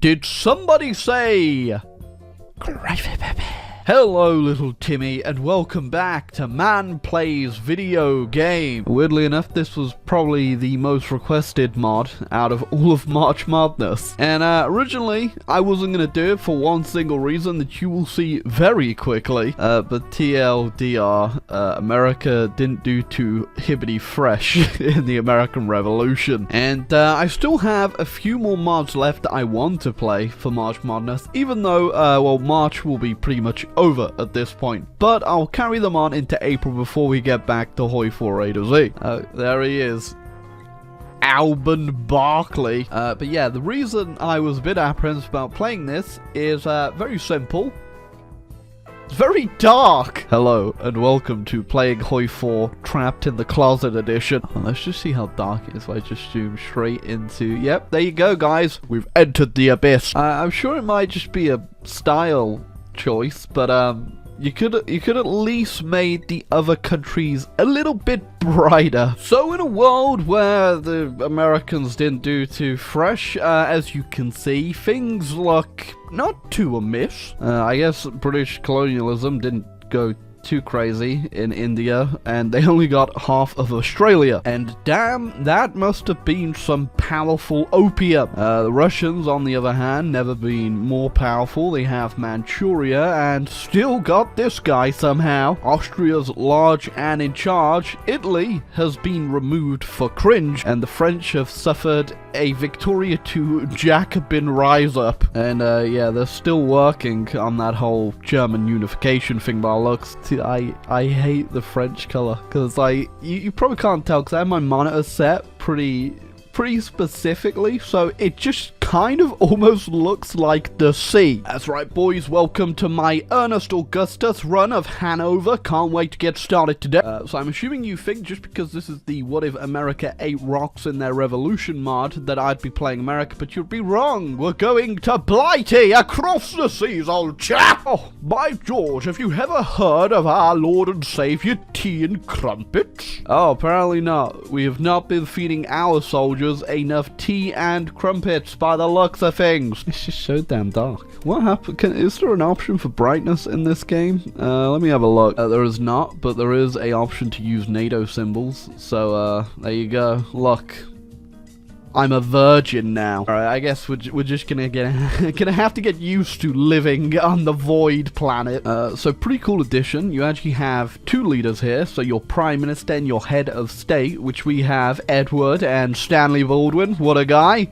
Did somebody say gravy baby? Hello little Timmy and welcome back to Man Plays Video Game. Weirdly enough, this was probably the most requested mod out of all of March Madness. And originally, I wasn't going to do it for one single reason that you will see very quickly. But TLDR, America didn't do too hibbity fresh in the American Revolution. And I still have a few more mods left that I want to play for March Madness, even though, well, March will be pretty much over at this point, but I'll carry them on into April before we get back to Hoi 4 A to Z. There he is, Alban Barkley. But yeah, the reason I was a bit apprehensive about playing this is very simple. It's very dark. Hello and welcome to playing Hoi 4 Trapped in the Closet edition. Let's just see how dark it is if I just zoom straight into, yep, there you go guys, we've entered the abyss. I'm sure it might just be a style choice, but you could at least made the other countries a little bit brighter. So in a world where the Americans didn't do too fresh, as you can see, things look not too amiss. I guess British colonialism didn't go too crazy in India, and they only got half of Australia. And damn, that must have been some powerful opium. The Russians, on the other hand, never been more powerful. They have Manchuria and still got this guy somehow. Austria's large and in charge. Italy has been removed for cringe, and the French have suffered a Victoria II Jacobin rise up. And yeah, they're still working on that whole German unification thing by looks. I hate the French color, because you probably can't tell because I have my monitor set pretty specifically, so it just kind of almost looks like the sea. That's right boys, welcome to my Ernest Augustus run of Hanover. Can't wait to get started today. So I'm assuming you think just because this is the What If America Ate Rocks in Their Revolution mod that I'd be playing America, but you'd be wrong. We're going to Blighty across the seas, old chap. Oh, by George, have you ever heard of our Lord and Savior tea and crumpets? Oh, apparently not. We have not been feeding our soldiers enough tea and crumpets by the looks of things. It's just so damn dark. What happened? Is there an option for brightness in this game? Let me have a look. There is not, but there is a option to use NATO symbols. So there you go. Look, I'm a virgin now. All right, I guess we're just gonna have to get used to living on the void planet. So pretty cool addition. You actually have two leaders here. So your prime minister and your head of state, which we have Edward and Stanley Baldwin. What a guy.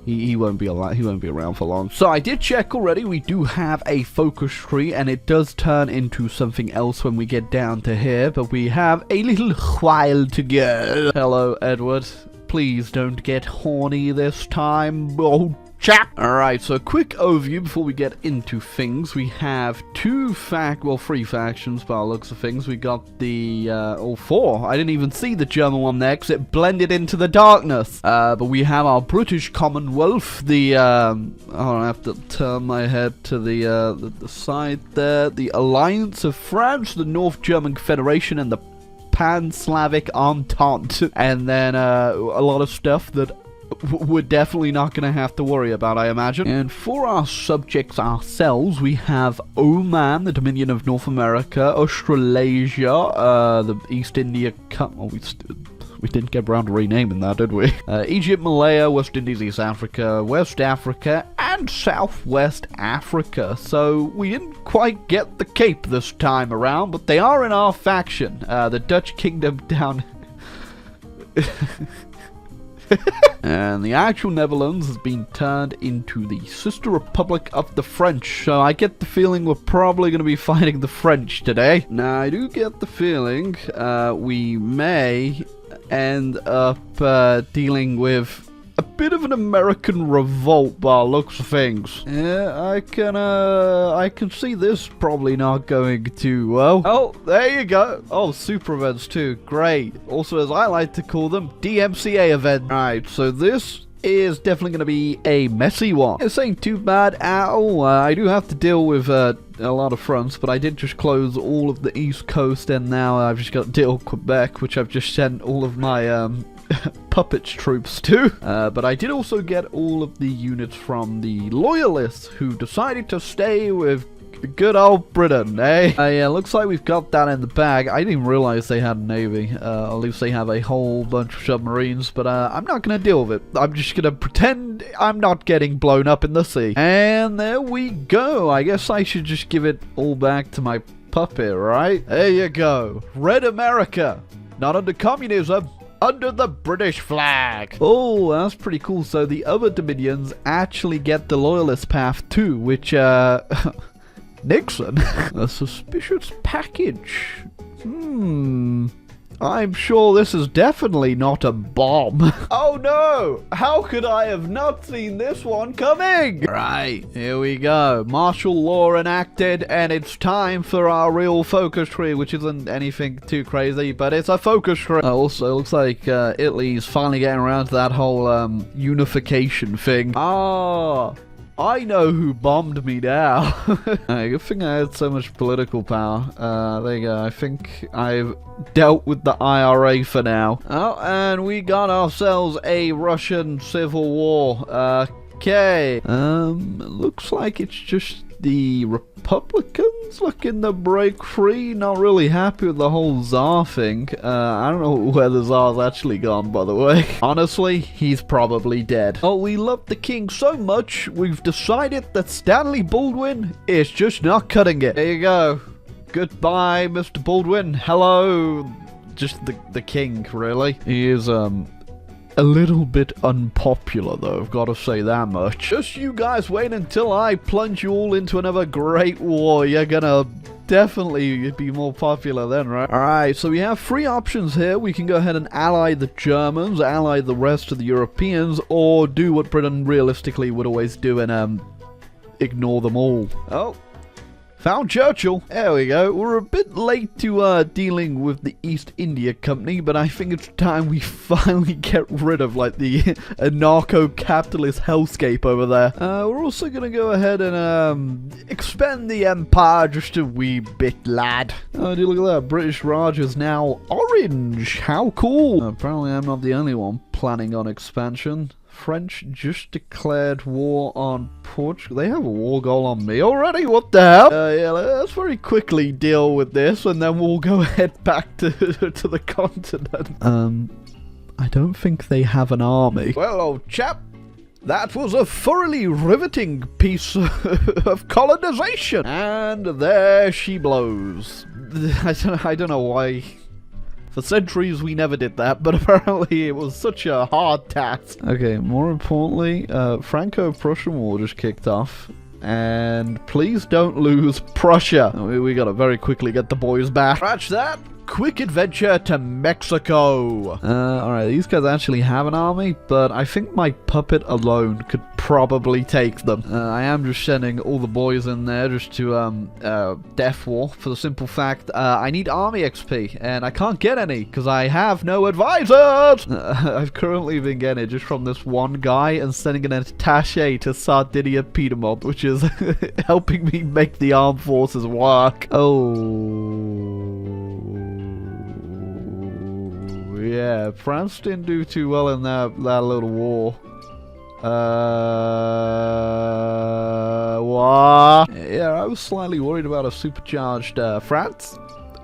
He won't be alive. He won't be around for long. So I did check already. We do have a focus tree, and it does turn into something else when we get down to here. But we have a little while to go. Hello, Edward. Please don't get horny this time, old chap. Alright, so a quick overview before we get into things. We have three factions by the looks of things. We got the, four. I didn't even see the German one there because it blended into the darkness. But we have our British Commonwealth, the, I have to turn my head to the side there. The Alliance of France, the North German Confederation, and the Pan-Slavic Entente. And then, a lot of stuff that we're definitely not going to have to worry about, I imagine. And for our subjects ourselves, we have Oman, the Dominion of North America, Australasia, the East India Company. We didn't get around to renaming that, did we? Egypt, Malaya, West Indies, East Africa, West Africa, and Southwest Africa. So we didn't quite get the Cape this time around, but they are in our faction. The Dutch Kingdom down... And the actual Netherlands has been turned into the Sister Republic of the French. So I get the feeling we're probably going to be fighting the French today. Now, I do get the feeling we may end up dealing with a bit of an American revolt by the looks of things. Yeah, I can see this probably not going too well. Oh, there you go. Oh, super events too. Great. Also, as I like to call them, DMCA event. Alright, so this is definitely going to be a messy one. This ain't too bad at all. I do have to deal with a lot of fronts, but I did just close all of the East Coast, and now I've just got to deal with Quebec, which I've just sent all of my puppet troops too. But I did also get all of the units from the loyalists who decided to stay with good old Britain, eh? Yeah, looks like we've got that in the bag. I didn't even realize they had a navy. At least they have a whole bunch of submarines, but I'm not gonna deal with it. I'm just gonna pretend I'm not getting blown up in the sea. And there we go. I guess I should just give it all back to my puppet, right? There you go. Red America. Not under communism. Under the British flag. Oh, that's pretty cool. So the other dominions actually get the loyalist path too, which, Nixon? A suspicious package. I'm sure this is definitely not a bomb. Oh no! How could I have not seen this one coming? Right, here we go. Martial law enacted, and it's time for our real focus tree, which isn't anything too crazy, but it's a focus tree. Also, it looks like Italy's finally getting around to that whole unification thing. Ah, I know who bombed me now. Good thing I had so much political power. There you go. I think I've dealt with the IRA for now. Oh, and we got ourselves a Russian civil war. Okay. Looks like it's just the Republicans looking to break free. Not really happy with the whole Tsar thing. I don't know where the Tsar's actually gone, by the way. Honestly, he's probably dead. Oh, we love the king so much, we've decided that Stanley Baldwin is just not cutting it. There you go. Goodbye, Mr. Baldwin. Hello. Just the king, really. He is, a little bit unpopular, though, I've got to say that much. Just you guys wait until I plunge you all into another great war. You're gonna definitely be more popular then, right? Alright, so we have three options here. We can go ahead and ally the Germans, ally the rest of the Europeans, or do what Britain realistically would always do and, ignore them all. Oh. Found Churchill. There we go. We're a bit late to dealing with the East India Company, but I think it's time we finally get rid of like the anarcho-capitalist hellscape over there. We're also gonna go ahead and expand the empire just a wee bit, lad. Oh, dude, look at that. British Raj is now orange. How cool. Apparently I'm not the only one planning on expansion. French just declared war on Portugal. They have a war goal on me already? What the hell? Yeah, let's very quickly deal with this, and then we'll go head back to the continent. I don't think they have an army. Well, old chap, that was a thoroughly riveting piece of colonization. And there she blows. I don't know why. For centuries, we never did that, but apparently it was such a hard task. Okay, more importantly, Franco-Prussian War just kicked off. And please don't lose Prussia. We gotta very quickly get the boys back. Scratch that. Quick adventure to Mexico. Alright, these guys actually have an army, but I think my puppet alone could probably take them. I am just sending all the boys in there just to, Death War, for the simple fact, I need army XP, and I can't get any, because I have no advisors! I've currently been getting it just from this one guy, and sending an attaché to Sardinia Piedmont, which is helping me make the armed forces work. Oh... yeah, France didn't do too well in that little war. What? Yeah, I was slightly worried about a supercharged France.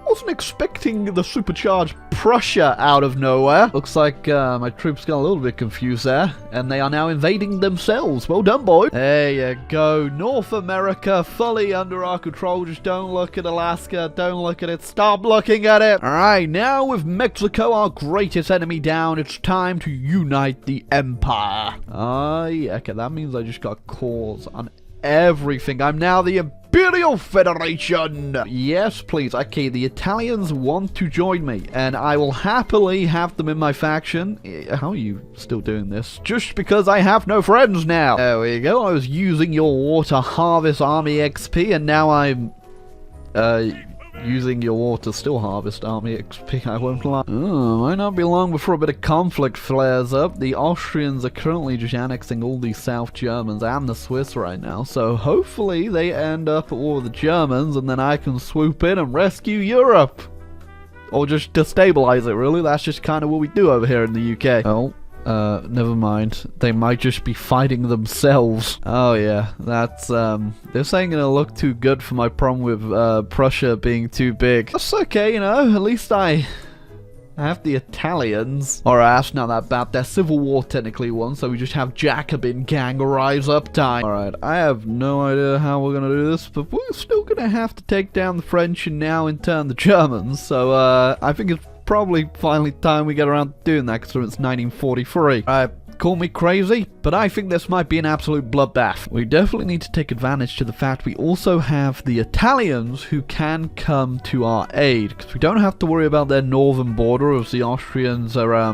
Wasn't expecting the supercharged Prussia out of nowhere. Looks like my troops got a little bit confused there, and they are now invading themselves. Well done, boy. There you go. North America fully under our control. Just don't look at Alaska. Don't look at it. Stop looking at it. All right, now with Mexico, our greatest enemy, down, it's time to unite the empire. Yeah, okay, that means I just got cores on everything. I'm now the Imperial Federation. Yes, please. Okay, the Italians want to join me, and I will happily have them in my faction. How are you still doing this? Just because I have no friends now. There we go. I was using your war to harvest army XP, and now I'm using your war to still harvest army XP, I won't lie. Might not be long before a bit of conflict flares up. The Austrians are currently just annexing all these South Germans and the Swiss right now, so hopefully they end up at war with the Germans, and then I can swoop in and rescue Europe. or just destabilize it, really. That's just kind of what we do over here in the UK. Oh, never mind. They might just be fighting themselves. Oh yeah, that's, this ain't gonna look too good for my problem with, Prussia being too big. That's okay, you know, at least I have the Italians. Alright, that's not that bad. They're Civil War technically won, so we just have Jacobin gang rise up time. Alright, I have no idea how we're gonna do this, but we're still gonna have to take down the French and now in turn the Germans, so I think it's probably finally time we get around to doing that, because it's 1943. Call me crazy, but I think this might be an absolute bloodbath. We definitely need to take advantage to the fact we also have the Italians who can come to our aid, because we don't have to worry about their northern border, as the Austrians are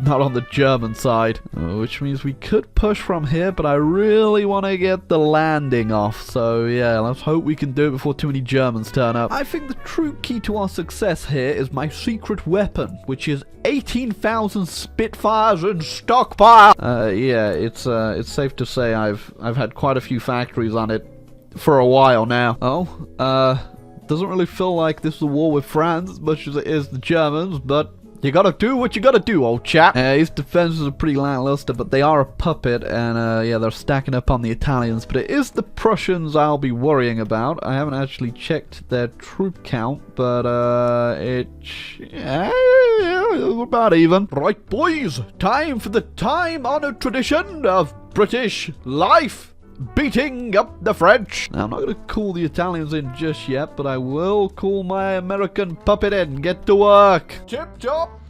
not on the German side, which means we could push from here, but I really want to get the landing off, so yeah, let's hope we can do it before too many Germans turn up. I think the true key to our success here is my secret weapon, which is 18,000 Spitfires in stockpile. Yeah, it's safe to say I've had quite a few factories on it for a while now. Doesn't really feel like this is a war with France as much as it is the Germans, but you gotta do what you gotta do, old chap. His defenses are pretty lackluster, but they are a puppet, and yeah, they're stacking up on the Italians. But it is the Prussians I'll be worrying about. I haven't actually checked their troop count, but about even. Right, boys, time for the time-honored tradition of British life. Beating up the French. Now, I'm not going to call the Italians in just yet, but I will call my American puppet in. Get to work. Tip-top.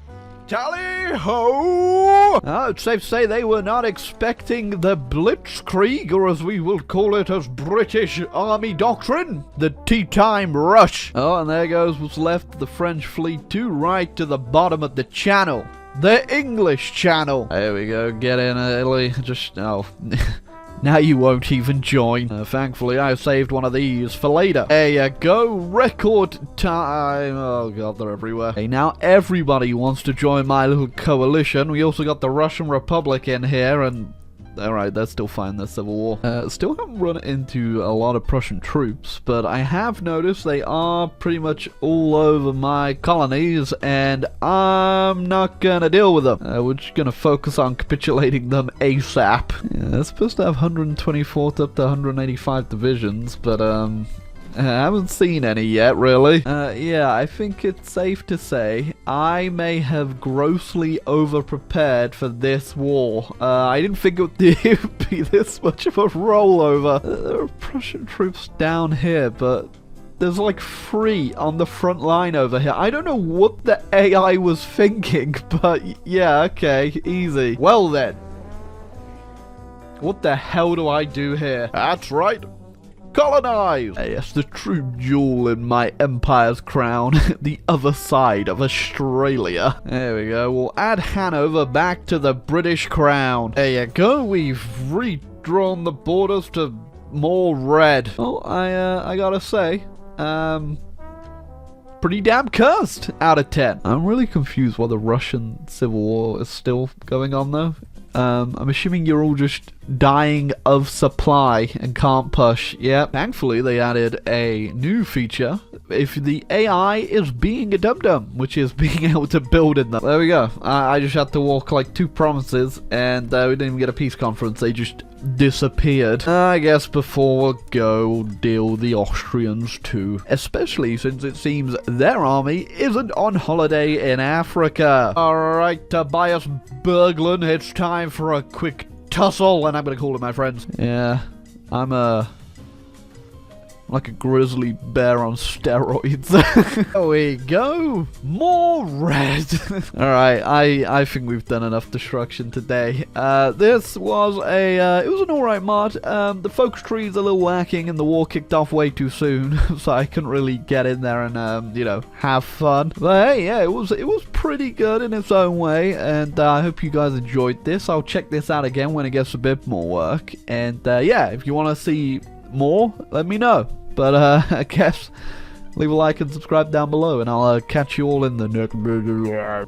Tally-ho! It's safe to say they were not expecting the Blitzkrieg, or as we will call it as British Army doctrine, the tea time rush. Oh, and there goes what's left of the French fleet too, right to the bottom of the channel. The English channel. There we go. Get in, Italy. Just, oh... Now you won't even join. Thankfully, I saved one of these for later. There you go. Record time. Oh, God, they're everywhere. Hey, now everybody wants to join my little coalition. We also got the Russian Republic in here, and... Alright, they're still fighting their civil war. Still haven't run into a lot of Prussian troops, but I have noticed they are pretty much all over my colonies, and I'm not gonna deal with them. We're just gonna focus on capitulating them ASAP. Yeah, they're supposed to have 124th up to 185 divisions, but I haven't seen any yet, really. Yeah, I think it's safe to say I may have grossly over-prepared for this war. I didn't think it would be this much of a rollover. There are Prussian troops down here, but there's like 3 on the front line over here. I don't know what the AI was thinking, but yeah, okay, easy. Well then, what the hell do I do here? That's right. Colonize! Yes, the true jewel in my empire's crown, the other side of Australia. There we go, we'll add Hanover back to the British crown. There you go, we've redrawn the borders to more red. Oh, I gotta say, pretty damn cursed out of 10. I'm really confused why the Russian Civil War is still going on though. I'm assuming you're all just dying of supply and can't push. Yeah, thankfully they added a new feature if the AI is being a dum-dum, which is being able to build in them. There we go. I just had to walk like 2 provinces, and we didn't even get a peace conference. They just disappeared. I guess before we go, we'll deal the Austrians too, especially since it seems their army isn't on holiday in Africa. Alright, Tobias Berglund, it's time for a quick tussle, and I'm gonna call it, my friends. Yeah, I'm like a grizzly bear on steroids. There we go. More red. Alright, I think we've done enough destruction today. This was it was an alright mod. The focus tree is a little lacking and the war kicked off way too soon. So I couldn't really get in there and, you know, have fun. But hey, yeah, it was pretty good in its own way. And I hope you guys enjoyed this. I'll check this out again when it gets a bit more work. And yeah, if you want to see more, let me know. But I guess leave a like and subscribe down below, and I'll catch you all in the next video.